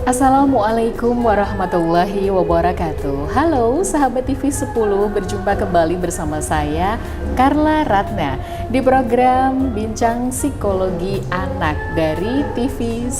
Assalamualaikum warahmatullahi wabarakatuh. Halo sahabat TV 10, berjumpa kembali bersama saya Carla Ratna di program Bincang Psikologi Anak dari TV 10.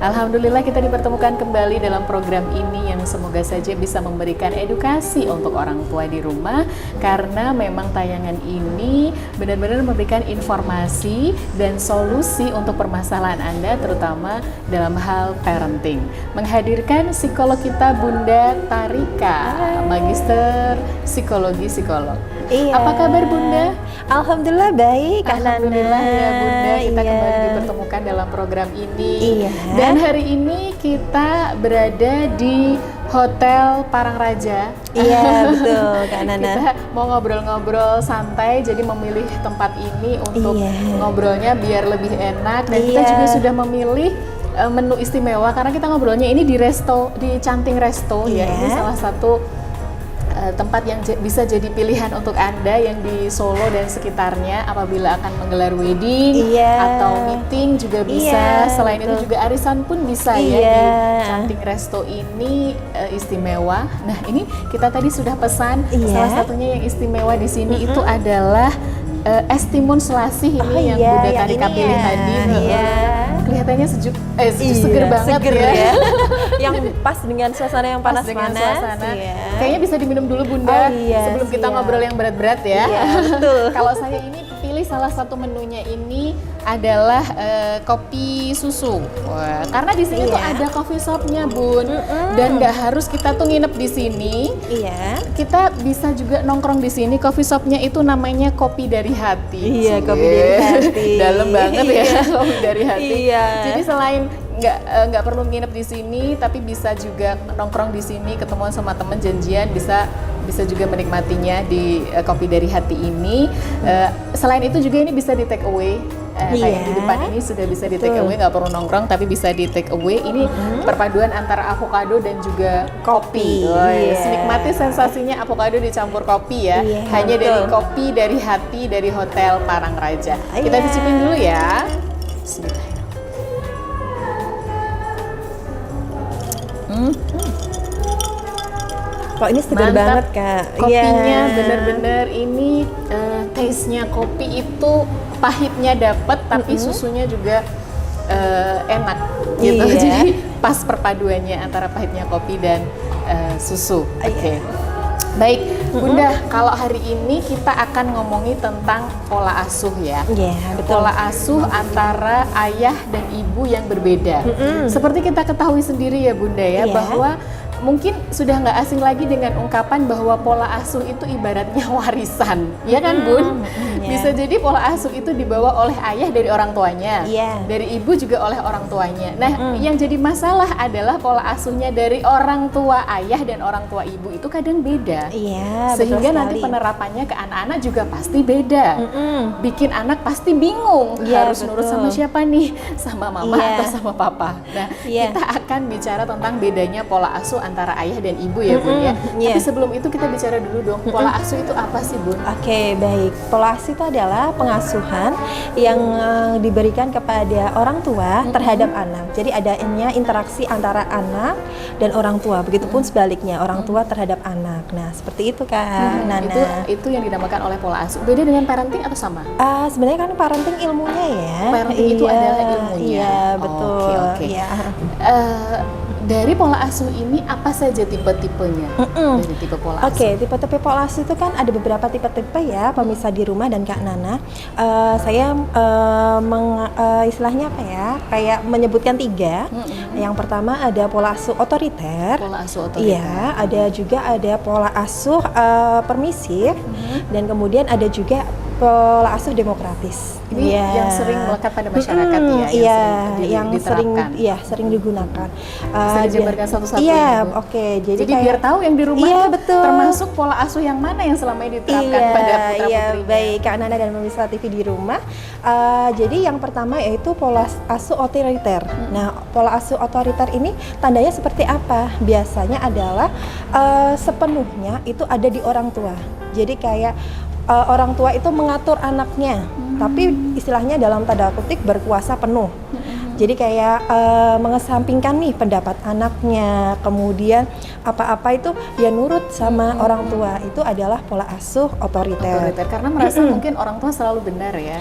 Alhamdulillah kita dipertemukan kembali dalam program ini yang semoga saja bisa memberikan edukasi untuk orang tua di rumah, karena memang tayangan ini benar-benar memberikan informasi dan solusi untuk permasalahan Anda, terutama dalam hal parenting. Menghadirkan psikolog kita Bunda Tarika, Magister Psikologi Psikolog. Iya. Apa kabar Bunda? Alhamdulillah baik. Alhamdulillah ya Bunda, kita kembali dipertemukan dalam program ini. Iya. Dan hari ini kita berada di Hotel Parangraja. Iya betul Kak Nana. Kita mau ngobrol-ngobrol santai, jadi memilih tempat ini untuk ngobrolnya biar lebih enak. Dan kita juga sudah memilih menu istimewa karena kita ngobrolnya ini di Canting Resto ya. Ini salah satu tempat yang bisa jadi pilihan untuk Anda yang di Solo dan sekitarnya apabila akan menggelar wedding atau meeting juga bisa. Selain itu juga arisan pun bisa ya di Canting Resto ini istimewa. Nah, ini kita tadi sudah pesan salah satunya yang istimewa di sini itu adalah es timun selasih ini yang Bunda Tarika pilih tadi. Kelihatannya seger banget ya. Yang pas dengan suasana yang panas-panas. Kayaknya bisa diminum dulu Bunda sebelum kita ngobrol yang berat-berat ya. Betul. Kalau saya ini pilih salah satu menunya ini adalah kopi susu. Wah, karena di sini tuh ada coffee shopnya Bun, dan nggak harus kita tuh nginep di sini. Kita bisa juga nongkrong di sini. Coffee shopnya itu namanya Kopi Dari Hati. Kopi Dari Hati. Dalam banget ya Kopi Dari Hati. Jadi selain nggak perlu nginep di sini, tapi bisa juga nongkrong di sini, ketemuan sama temen, janjian, bisa juga menikmatinya di Kopi Dari Hati ini. Selain itu juga ini bisa di take away. Kayak di depan ini sudah bisa di take away, nggak perlu nongkrong tapi bisa di take away. Ini perpaduan antara avocado dan juga kopi. Nikmati sensasinya avocado dicampur kopi ya. Hanya dari Kopi Dari Hati dari Hotel Parangraja. Kita cicipin dulu ya. Bismillah. Kok ini segar banget Kak. Kopinya bener-bener ini taste-nya kopi itu pahitnya dapet, tapi susunya juga enak gitu. Jadi pas perpaduannya antara pahitnya kopi dan susu. Baik Bunda, kalau hari ini kita akan ngomongin tentang pola asuh ya. Betul. Pola asuh antara ayah dan ibu yang berbeda. Seperti kita ketahui sendiri ya Bunda ya, bahwa mungkin sudah nggak asing lagi dengan ungkapan bahwa pola asuh itu ibaratnya warisan, ya kan Bun? Bisa jadi pola asuh itu dibawa oleh ayah dari orang tuanya, dari ibu juga oleh orang tuanya. Nah, yang jadi masalah adalah pola asuhnya dari orang tua ayah dan orang tua ibu itu kadang beda, sehingga nanti penerapannya ke anak-anak juga pasti beda. Bikin anak pasti bingung, harus nurut sama siapa nih, sama mama atau sama papa. Nah, kita akan bicara tentang bedanya pola asuh antara ayah dan ibu ya Bun ya. Tapi sebelum itu kita bicara dulu dong, pola asuh itu apa sih Bun? Oke, baik. Pola asuh itu adalah pengasuhan yang diberikan kepada orang tua terhadap anak. Jadi adanya interaksi antara anak dan orang tua. Begitupun sebaliknya, orang tua terhadap anak. Nah, seperti itu Kak Nana. Itu yang dinamakan oleh pola asuh. Beda dengan parenting atau sama? Sebenarnya kan parenting ilmunya ya. Parenting itu adalah ilmunya. Iya, betul. Dari pola asuh ini apa saja tipe-tipenya? Dari tipe pola asuh. Tipe-tipe pola asuh itu kan ada beberapa tipe-tipe ya, pemirsa di rumah dan Kak Nana. Saya istilahnya apa ya? Kayak menyebutkan 3. Yang pertama ada pola asuh otoriter. Pola asuh otoriter. Iya, ada pola asuh permisif, dan kemudian ada juga pola asuh demokratis. Ini yang sering melekat pada masyarakat yang sering digunakan. Bisa dijabarkan satu-satu. Jadi biar tahu yang di rumah betul. termasuk pola asuh yang mana yang selama ini diterapkan pada putra-putrinya. Baik Kak Nana dan pemirsa TV di rumah. Jadi yang pertama yaitu pola asuh otoriter. Nah, pola asuh otoriter ini tandanya seperti apa? Biasanya adalah sepenuhnya itu ada di orang tua. Jadi kayak orang tua itu mengatur anaknya, tapi istilahnya dalam tanda kutip berkuasa penuh. Jadi kayak mengesampingkan nih pendapat anaknya, kemudian apa-apa itu ya nurut sama orang tua. Itu adalah pola asuh otoriter. Karena merasa mungkin orang tua selalu benar ya.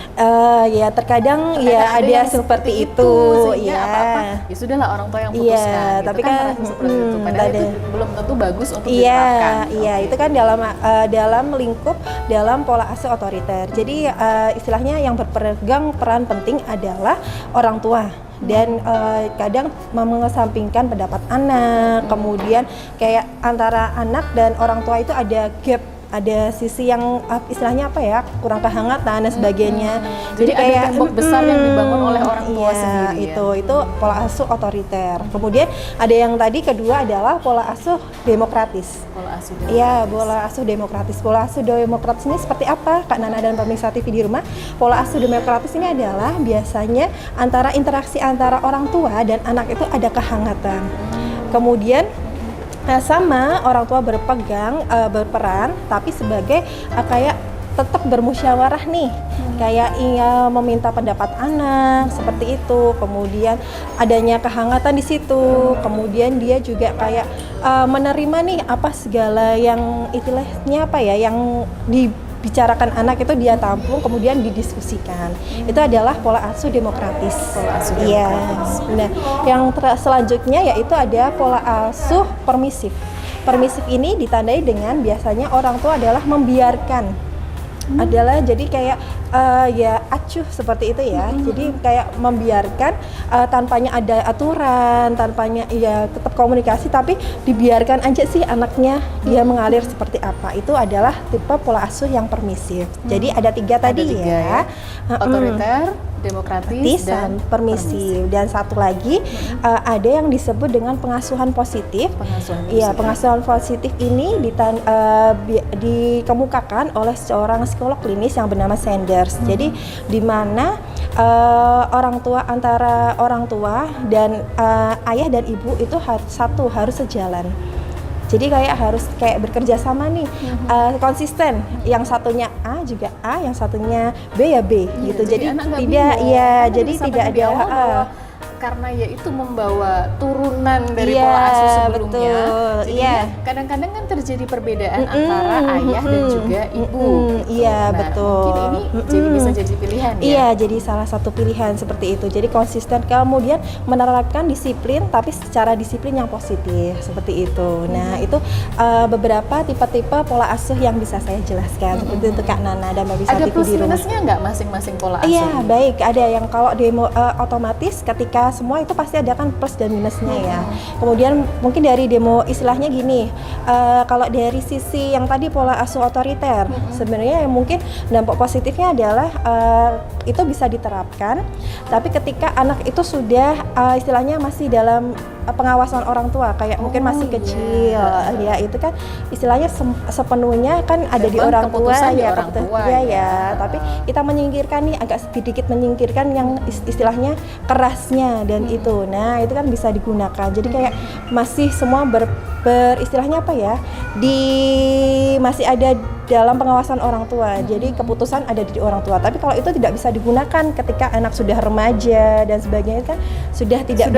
Ya terkadang ya ada yang seperti itu, sehingga ya. apa-apa ya sudahlah orang tua yang putuskan. Iya, gitu tapi kan merasa seperti itu. Padahal itu belum tentu bagus untuk iya, diterapkan. iya, itu kan dalam lingkup dalam pola asuh otoriter. Jadi istilahnya yang berpegang peran penting adalah orang tua. Dan kadang mengesampingkan pendapat anak, kemudian kayak antara anak dan orang tua itu ada gap, ada sisi yang istilahnya apa ya, kurang kehangatan dan sebagainya. Jadi kayak tembok besar yang dibangun oleh orang tua iya, sendiri. itu pola asuh otoriter. Kemudian ada yang tadi kedua adalah pola asuh demokratis. Pola asuh demokratis. Iya, pola asuh demokratis. Pola asuh demokratis ini seperti apa, Kak Nana dan pemirsa TV di rumah? Pola asuh demokratis ini adalah biasanya antara interaksi antara orang tua dan anak itu ada kehangatan. Kemudian sama orang tua berperan, tapi sebagai kayak tetap bermusyawarah nih, kayak meminta pendapat anak seperti itu. Kemudian adanya kehangatan di situ. Kemudian dia juga kayak menerima nih apa segala yang istilahnya apa ya, yang dibicarakan anak itu dia tampung, kemudian didiskusikan. Itu adalah pola asuh demokratis. Pola asuh Iya. demokratis. Nah, yang selanjutnya yaitu ada pola asuh permisif. Permisif ini ditandai dengan biasanya orang tua adalah membiarkan. Adalah jadi kayak ya acuh seperti itu ya. Jadi kayak membiarkan tanpanya ada aturan, tanpanya ya tetap komunikasi, tapi dibiarkan aja sih anaknya dia mengalir seperti apa. Itu adalah tipe pola asuh yang permisif. Jadi ada tiga tadi Ada tiga, ya. Otoriter, demokratis, Dan permisif. Dan satu lagi ada yang disebut dengan pengasuhan positif. Pengasuhan Iya, positif. pengasuhan positif ini dikemukakan oleh seorang psikolog klinis yang bernama Sanders. Jadi di mana antara orang tua dan ayah dan ibu itu harus sejalan. Jadi kayak harus kayak bekerja sama nih, konsisten. Yang satunya A juga A, yang satunya B ya B, Iya, gitu. Jadi anak nggak tidak, bingung. iya, Kan jadi disampaikan tidak di ada. awal bahwa karena ya itu membawa turunan dari Iya, pola asuh sebelumnya. betul, Jadi iya. kadang-kadang kan terjadi perbedaan antara ayah dan juga ibu. Gitu. Iya, Nah, betul. Mungkin ini jadi bisa jadi pilihan ya. Iya, jadi salah satu pilihan seperti itu. Jadi konsisten, kemudian menerapkan disiplin, tapi secara disiplin yang positif seperti itu. Nah, itu beberapa tipe-tipe pola asuh yang bisa saya jelaskan seperti itu Kak Nana dan Mbak Bisa Ada TV plus di rumah. minusnya nggak masing-masing pola asuh? Iya, baik. Ada yang kalau otomatis ketika semua itu pasti ada kan plus dan minusnya ya. Kemudian mungkin dari demo istilahnya gini, kalau dari sisi yang tadi pola asuh otoriter, sebenarnya yang mungkin dampak positifnya adalah itu bisa diterapkan, tapi ketika anak itu sudah istilahnya masih dalam pengawasan orang tua, kayak mungkin masih kecil, ya itu kan istilahnya sepenuhnya kan ada di Memang orang tua keputusan di ya, orang tua ya. Tapi kita menyingkirkan nih, agak sedikit menyingkirkan yang istilahnya kerasnya dan itu. Nah, itu kan bisa digunakan. Jadi kayak masih semua beristilahnya apa ya? Masih ada dalam pengawasan orang tua. Jadi keputusan ada di orang tua. Tapi kalau itu tidak bisa digunakan ketika anak sudah remaja dan sebagainya, kan sudah tidak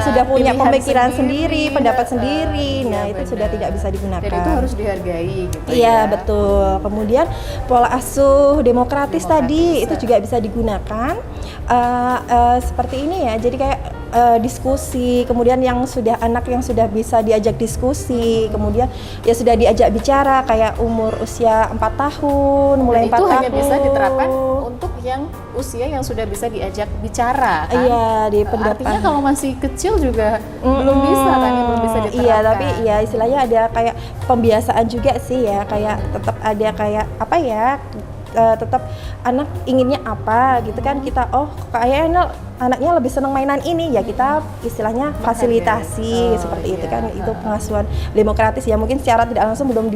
sudah punya pemikiran sendiri, pendapat sendiri. Nah, itu sudah tidak bisa digunakan. Dan itu harus dihargai gitu Iya, ya. betul. Kemudian pola asuh demokratis tadi itu juga bisa digunakan seperti ini ya. Jadi kayak diskusi, kemudian anak yang sudah bisa diajak diskusi, kemudian ya sudah diajak bicara kayak umur usia 4 tahun, mulai 4 itu tahun. hanya bisa diterapkan untuk yang usia yang sudah bisa diajak bicara kan? Iya, di pendapat. Artinya kalau masih kecil juga belum bisa kan, ya, belum bisa diterapkan. Iya, tapi ya istilahnya ada kayak pembiasaan juga sih ya, kayak tetap ada kayak apa ya, tetap anak inginnya apa gitu kan, kita kayaknya anaknya lebih senang mainan ini ya, kita istilahnya fasilitasi seperti itu kan. Itu pengasuhan demokratis ya, mungkin secara tidak langsung belum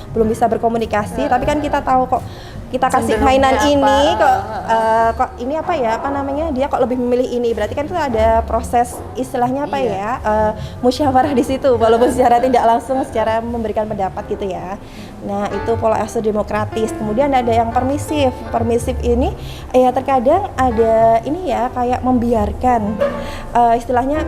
belum bisa berkomunikasi, tapi kan kita tahu kok kita kasih Cenderungnya mainan apa? ini kok ini apa ya, apa namanya, dia kok lebih memilih ini, berarti kan itu ada proses istilahnya apa Iya. ya, musyawarah di situ walaupun secara tidak langsung, secara memberikan pendapat gitu ya. Nah itu pola asuh demokratis. Kemudian ada yang permisif. Permisif ini ya terkadang ada ini ya, kayak membiarkan, istilahnya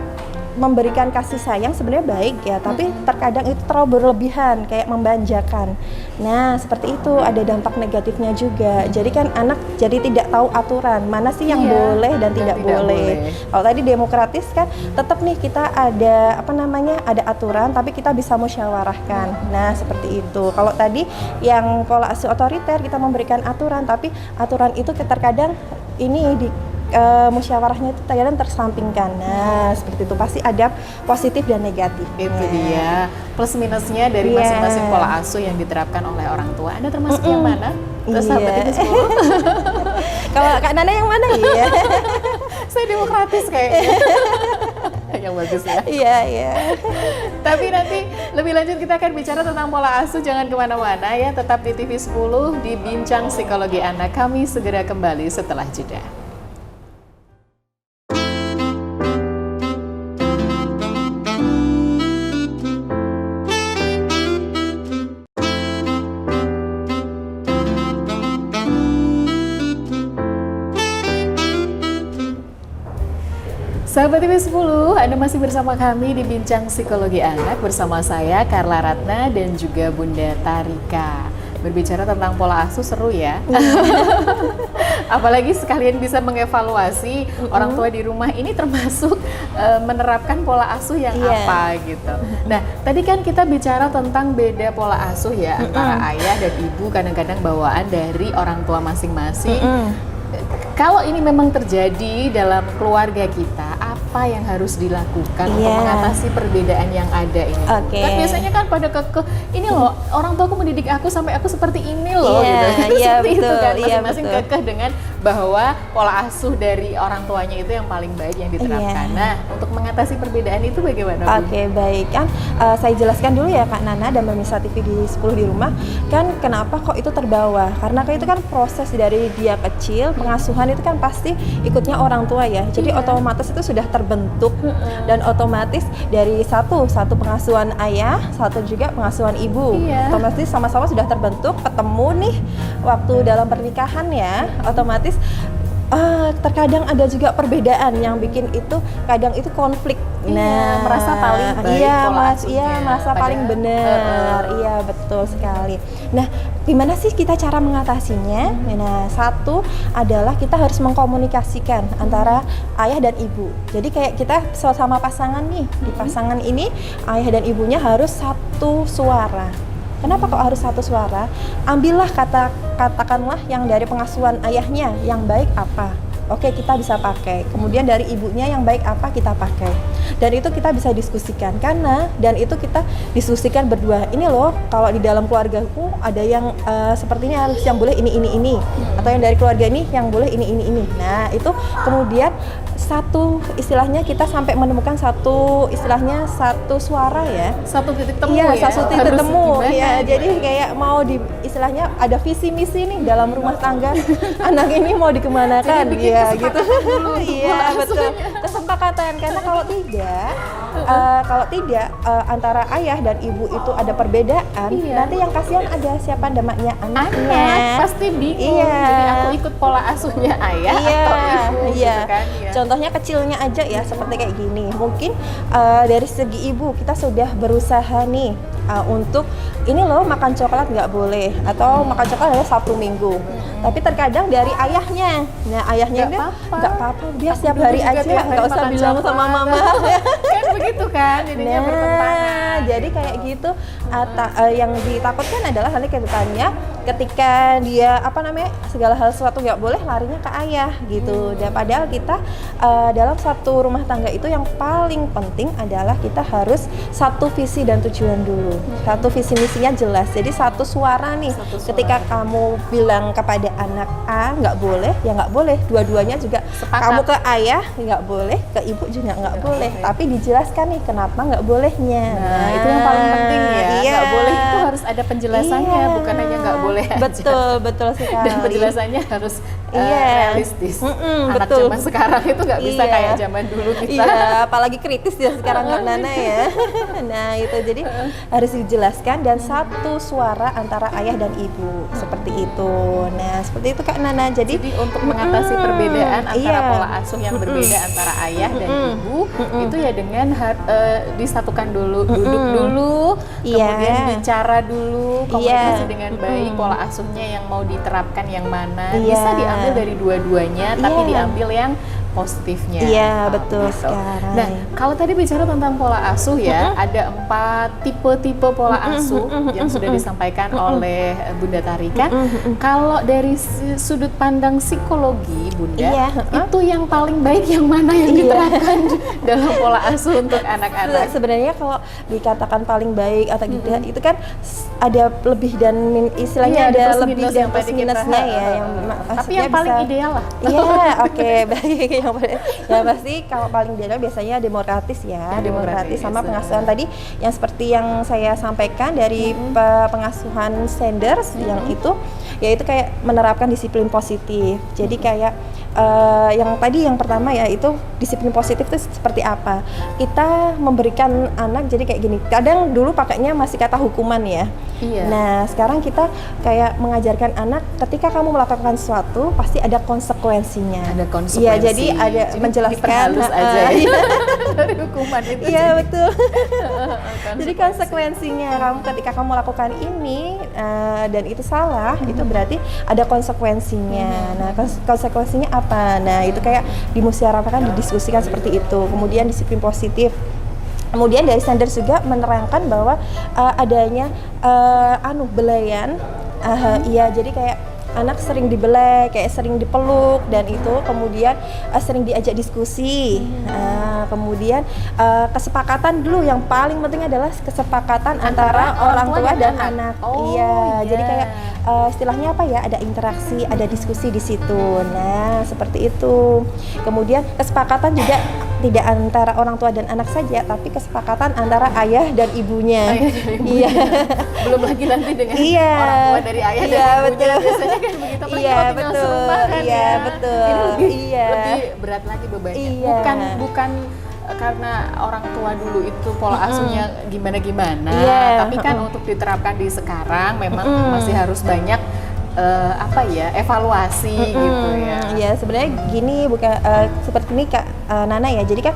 memberikan kasih sayang sebenarnya baik ya, tapi terkadang itu terlalu berlebihan, kayak membanjakan. Nah seperti itu, ada dampak negatifnya juga. Jadi kan anak jadi tidak tahu aturan mana sih yang boleh dan tidak boleh. Kalau tadi demokratis kan tetap nih kita ada apa namanya, ada aturan tapi kita bisa musyawarahkan. Nah seperti itu. Kalau tadi yang pola asuh otoriter, kita memberikan aturan tapi aturan itu terkadang ini di musyawarahnya itu terkadang tersampingkan. Nah seperti itu, pasti ada positif dan negatif. Itu dia plus minusnya dari masing-masing pola asuh yang diterapkan oleh orang tua. Anda termasuk yang mana? Terus sahabat ini 10. Kalau Kak Nana yang mana ya? Saya demokratis kayaknya. Yang bagus ya. Iya. Tapi nanti lebih lanjut kita akan bicara tentang pola asuh. Jangan kemana-mana ya, tetap di TV 10 di Bincang Psikologi Anak. Kami segera kembali setelah jeda. Sahabat TV 10, Anda masih bersama kami di Bincang Psikologi Anak bersama saya Carla Ratna dan juga Bunda Tarika. Berbicara tentang pola asuh seru ya. Apalagi sekalian bisa mengevaluasi orang tua di rumah ini termasuk menerapkan pola asuh yang apa gitu. Nah, tadi kan kita bicara tentang beda pola asuh ya antara ayah dan ibu, kadang-kadang bawaan dari orang tua masing-masing. Kalau ini memang terjadi dalam keluarga kita, apa yang harus dilakukan untuk mengatasi perbedaan yang ada ini? Kan biasanya kan pada kekeh, ini loh orang tuaku mendidik aku sampai aku seperti ini loh gitu. Seperti itu kan, masing-masing kekeh dengan bahwa pola asuh dari orang tuanya itu yang paling baik yang diterapkan. Nah, untuk mengatasi perbedaan itu bagaimana? Oke, baik kan, saya jelaskan dulu ya Kak Nana dan pemirsa TV di 10 di rumah, kan kenapa kok itu terbawa? Karena kan itu kan proses dari dia kecil, pengasuhan itu kan pasti ikutnya orang tua ya, jadi otomatis itu sudah terbentuk dan otomatis dari satu pengasuhan ayah, satu juga pengasuhan ibu, otomatis sama-sama sudah terbentuk, ketemu nih waktu dalam pernikahan ya, otomatis terkadang ada juga perbedaan yang bikin itu kadang itu konflik. Nah, merasa paling baik merasa paling benar. Iya, betul sekali. Nah, gimana sih kita cara mengatasinya? Nah, satu adalah kita harus mengkomunikasikan antara ayah dan ibu. Jadi kayak kita sama pasangan nih, di pasangan ini ayah dan ibunya harus satu suara. Kenapa kok harus satu suara? Ambillah katakanlah yang dari pengasuhan ayahnya yang baik apa. Oke, kita bisa pakai. Kemudian dari ibunya yang baik apa kita pakai. Dan itu kita bisa diskusikan dan itu kita diskusikan berdua. Ini loh, kalau di dalam keluargaku ada yang seperti ini harus yang boleh ini. Atau yang dari keluarga ini yang boleh ini. Nah, itu kemudian satu istilahnya kita sampai menemukan satu suara ya. Satu titik temu ya. Iya, satu titik temu. Ya, jadi kayak mau di istilahnya ada visi misi nih dalam rumah tangga. Anak ini mau dikemanakan ya gitu. Iya, betul. Kesepakatan, karena kalau tidak antara ayah dan ibu itu ada perbedaan, nanti yang kasihan ada siapa namanya anaknya. Pasti bingung. Jadi aku ikut pola asuhnya ayah atau ibu gitu kan. Contohnya kecilnya aja ya, seperti kayak gini. Mungkin dari segi ibu kita sudah berusaha nih untuk ini loh makan coklat nggak boleh, atau makan coklat adalah Sabtu Minggu. Tapi terkadang dari ayahnya, ayahnya nggak apa-apa, dia setiap hari aja, nggak usah bilang sama mama. Kan begitu kan, jadinya bertentangan. Jadi kayak gitu, yang ditakutkan adalah nanti ke depannya ketika dia segala hal sesuatu nggak boleh, larinya ke ayah gitu. Dan padahal kita dalam satu rumah tangga itu yang paling penting adalah kita harus satu visi dan tujuan dulu, satu visi misinya jelas. Jadi satu suara nih, ketika kamu bilang kepada anak A nggak boleh, ya nggak boleh. Dua-duanya juga sepakat. Kamu ke ayah nggak boleh, ke ibu juga nggak boleh. Tapi dijelaskan nih kenapa nggak bolehnya. Nah, itu yang paling penting ya. Iya. Nggak boleh itu harus ada penjelasannya, Iya. bukan hanya nggak boleh aja. Betul sekali. Dan penjelasannya harus Iya. realistis. Anak betul. zaman sekarang itu nggak bisa Iya. kayak zaman dulu kita. Iya, apalagi kritis ya sekarang Kak Nana ya. Nah itu jadi harus dijelaskan dan satu suara antara ayah dan ibu seperti itu. Nah seperti itu Kak Nana. Jadi Untuk mengatasi perbedaan antara iya. pola asuh yang berbeda antara ayah dan ibu, itu ya dengan disatukan dulu, duduk dulu, Iya. kemudian bicara dulu, komunikasi Iya. dengan baik, pola asuhnya yang mau diterapkan yang mana, Iya. bisa diambil dari dua-duanya, tapi Iya. diambil yang positifnya. Iya, Oh, betul gitu. sekarang. Nah, kalau tadi bicara tentang pola asuh ya, ada 4 tipe pola asuh yang sudah disampaikan oleh Bunda Tarika. Kalau dari sudut pandang psikologi, Bunda, Iya, itu yang paling baik yang mana yang Iya. diterapkan dalam pola asuh untuk anak-anak? sebenarnya kalau dikatakan paling baik atau tidak itu kan ada lebih dan istilahnya Iya, ada plus lebih minus dan yang plus tadi kita, minusnya ya yang tapi maksudnya yang paling bisa- ideal lah. Iya, oke, baik. Yang pasti kalau paling ideal biasanya demokratis ya, demokratis sama pengasuhan tadi yang seperti yang saya sampaikan dari pengasuhan Sanders yang itu yaitu kayak menerapkan disiplin positif. Jadi kayak yang tadi yang pertama ya itu disiplin positif itu seperti apa? Kita memberikan anak jadi kayak gini. Kadang dulu pakainya masih kata hukuman ya. Iya. Nah, sekarang kita kayak mengajarkan anak ketika kamu melakukan sesuatu pasti ada konsekuensinya. Ada konsekuensi. Iya, jadi ada menjelaskan diperhalus aja ya. iya. Dari hukuman itu. Iya, betul. Konsekuensi. Jadi konsekuensinya kamu ketika kamu melakukan ini dan itu salah, itu berarti ada konsekuensinya. Nah, konsekuensinya apa? Nah, itu kayak dimusyawarahkan, didiskusikan seperti itu. Kemudian disiplin positif. Kemudian dari Sanders juga menerangkan bahwa adanya belayan, iya jadi kayak anak sering dibelai, kayak sering dipeluk dan itu kemudian sering diajak diskusi. Kemudian kesepakatan dulu yang paling penting adalah kesepakatan antara orang tua dan anak. Oh, iya, iya. jadi kayak istilahnya apa ya? Ada interaksi, ada diskusi di situ. Nah, seperti itu. Kemudian kesepakatan juga tidak antara orang tua dan anak saja, tapi kesepakatan antara ayah dan ibunya. Ayah dan ibunya. Iya. Belum lagi nanti dengan Iya. orang tua dari ayah dan Iya, ibunya. betul. Biasanya kan begitu. Apalagi Iya, kalau tinggal betul. serumah kan Iya, ya. betul. Ini lebih, Iya. lebih berat lagi bebannya. Iya. Bukan karena orang tua dulu itu pola asuhnya gimana-gimana, Iya. tapi kan untuk diterapkan di sekarang memang masih harus banyak evaluasi gitu ya. Iya, sebenarnya gini bukan seperti ini Kak Nana ya. Jadi kan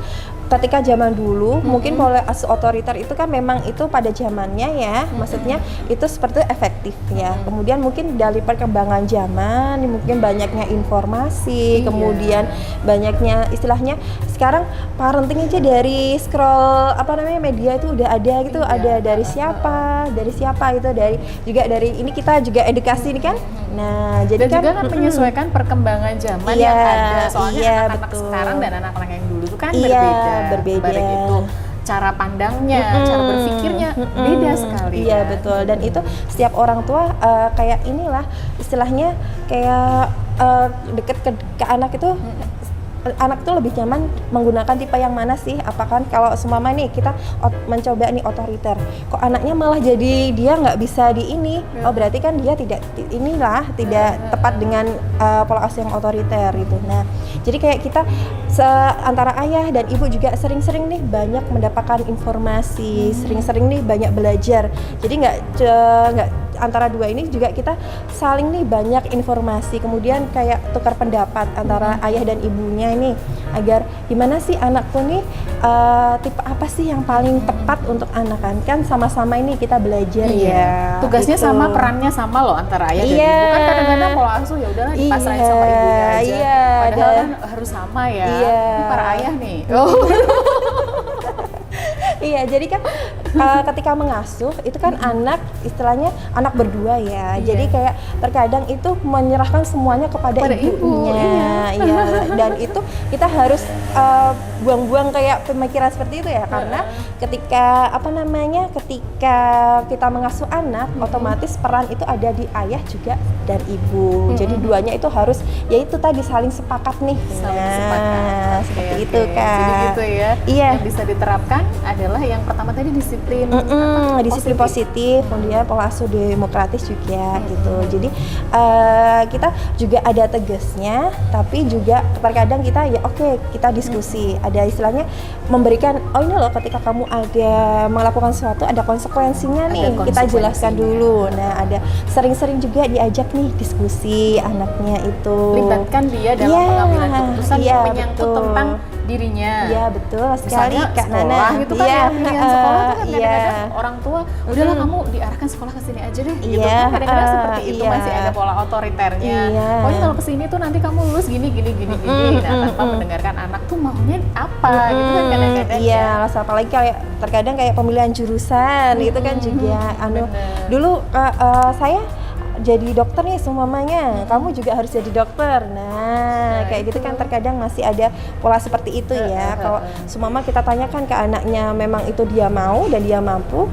ketika zaman dulu mungkin pola asuh otoriter itu kan memang itu pada zamannya ya, maksudnya itu seperti efektif ya. Kemudian mungkin dari perkembangan zaman, mungkin banyaknya informasi, Iya. kemudian banyaknya istilahnya sekarang parenting aja dari scroll media itu udah ada gitu, Iya. ada dari siapa itu juga dari ini kita juga edukasi ini kan. Nah, jadi Dan kan juga kan menyesuaikan perkembangan zaman Iya, yang ada. Soalnya iya, anak-anak betul. sekarang dan anak-anak yang dulu itu kan Iya, berbeda. berbeda. Baik itu cara pandangnya, cara berpikirnya beda sekali. Iya, kan? betul. Dan itu setiap orang tua kayak inilah istilahnya kayak deket ke anak itu anak tuh lebih nyaman menggunakan tipe yang mana sih? Apakah kalau semama nih kita mencoba nih otoriter, kok anaknya malah jadi dia nggak bisa di ini? Oh berarti kan dia tidak tepat dengan pola asuh yang otoriter gitu. Nah jadi kayak kita antara ayah dan ibu juga sering-sering nih banyak mendapatkan informasi, sering-sering nih banyak belajar. Jadi nggak antara dua ini juga kita saling nih banyak informasi, kemudian kayak tukar pendapat antara ayah dan ibunya ini agar gimana sih anakku nih tipe apa sih yang paling tepat untuk anak kan sama-sama ini kita belajar ya. Tugasnya gitu. sama, perannya sama loh antara ayah dan Iya. ibu. Kan kadang-kadang pola asuh ya udahlah dipasrahin sama ibunya aja. Iya, Padahal kan harus sama ya. Iya. Ini para ayah nih. Oh. Iya, jadi kan ketika mengasuh itu kan anak istilahnya anak berdua ya. Iya. Jadi kayak terkadang itu menyerahkan semuanya kepada ibunya. Iya. Dan itu kita harus buang-buang kayak pemikiran seperti itu ya, karena ketika ketika kita mengasuh anak otomatis peran itu ada di ayah juga dan ibu. Jadi duanya itu harus yaitu tadi saling sepakat nih. Saling sepakat. Seperti Oke, itu oke. Kak. Jadi gitu ya. Iya. Yang bisa diterapkan adalah yang pertama tadi disiplin, disiplin positif, kemudian pola asuh demokratis juga gitu. Jadi kita juga ada tegasnya, tapi juga terkadang kita ya oke, kita diskusi. Ada istilahnya memberikan, oh ini loh ketika kamu ada melakukan sesuatu ada konsekuensinya nih, kita jelaskan dulu. Nah ada sering-sering juga diajak nih diskusi anaknya itu. Libatkan dia dalam pengambilan keputusan yang menyangkut betul. tentang dirinya. Iya betul sekali Misalnya Kak sekolah Nana. gitu kan ya, pilihan sekolah itu kan iya. kadang-kadang orang tua udahlah kamu diarahkan sekolah ke sini aja deh gitu Iya, kan, kadang-kadang seperti itu iya. masih ada pola otoriternya. Iya. Pokoknya kalau ke sini tuh nanti kamu lulus gini gini. Nah, tanpa mendengarkan anak tuh maunya apa gitu kan kadang-kadang. Iya, apalagi kayak terkadang kayak pemilihan jurusan itu kan juga dulu saya jadi dokter nih semuanya, kamu juga harus jadi dokter. Nah, kayak gitu kan terkadang masih ada pola seperti itu ya. Kalau semua kita tanyakan ke anaknya memang itu dia mau dan dia mampu,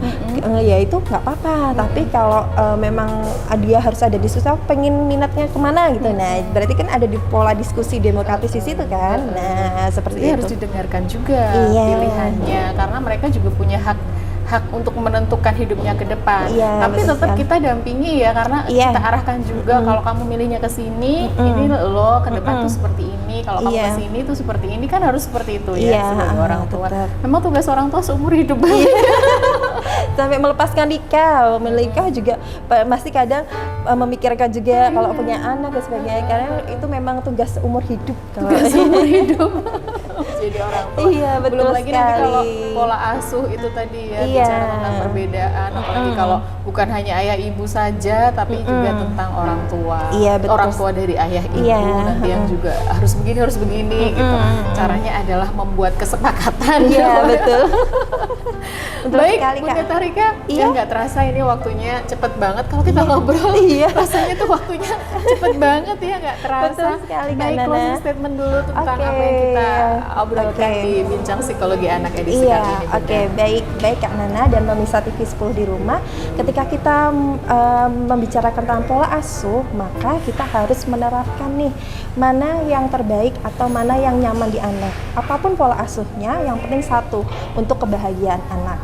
ya itu nggak apa-apa. Tapi kalau memang dia harus ada diskusi, pengen minatnya kemana gitu. Nah, berarti kan ada di pola diskusi demokratis di situ kan. Nah, seperti jadi itu. harus didengarkan juga pilihannya, karena mereka juga punya hak untuk menentukan hidupnya ke depan. Tapi tetap kita dampingi ya, karena kita arahkan juga kalau kamu milihnya ke sini, ini lo ke depan tuh seperti ini. Kalau kamu ke sini tuh seperti ini, kan harus seperti itu ya sebagai orang tua. Memang tugas orang tua seumur hidup banget. Sampai melepaskan nikah, menikah juga masih kadang memikirkan juga kalau punya anak dan sebagainya, karena itu memang tugas seumur hidup. Tugas seumur hidup. Jadi orang tua. Iya, betul. Belum lagi sekali. nanti kalau pola asuh itu tadi ya, bicara tentang perbedaan, apalagi kalau bukan hanya ayah ibu saja, tapi juga tentang orang tua. Betul. Orang tua dari ayah ibu nanti yang juga harus begini gitu. Caranya adalah membuat kesepakatan. Iya, betul. Baik, Bunda Tarika, ya nggak terasa ini waktunya cepet banget kalau kita ngobrol. Rasanya tuh waktunya cepet banget ya, nggak terasa. Betul sekali, Kak Baik, Nana. closing statement dulu tentang apa yang kita obrolkan di Bincang Psikologi Anak edisi kali ini. Baik Kak Nana dan pemirsa TV 10 di rumah. Ketika kita membicarakan tentang pola asuh, maka kita harus menerapkan nih mana yang terbaik atau mana yang nyaman di anak. Apapun pola asuhnya, yang penting satu, untuk kebahagiaan anak.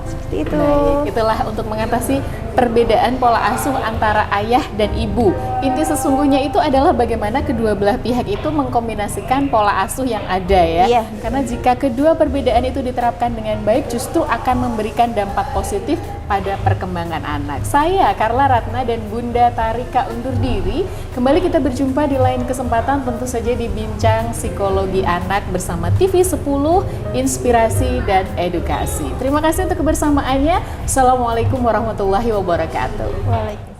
Seperti itu. Baik, itulah untuk mengatasi perbedaan pola asuh antara ayah dan ibu. Inti sesungguhnya itu adalah bagaimana kedua belah pihak itu mengkombinasikan pola asuh yang ada ya. Karena jika kedua perbedaan itu diterapkan dengan baik, justru akan memberikan dampak positif pada perkembangan anak. Saya Carla Ratna dan Bunda Tarika undur diri. Kembali kita berjumpa di lain kesempatan, tentu saja di Bincang Psikologi Anak bersama TV 10, Inspirasi dan Edukasi. Terima kasih untuk kebersamaannya. Assalamualaikum warahmatullahi wabarakatuh. Waalaikumsalam.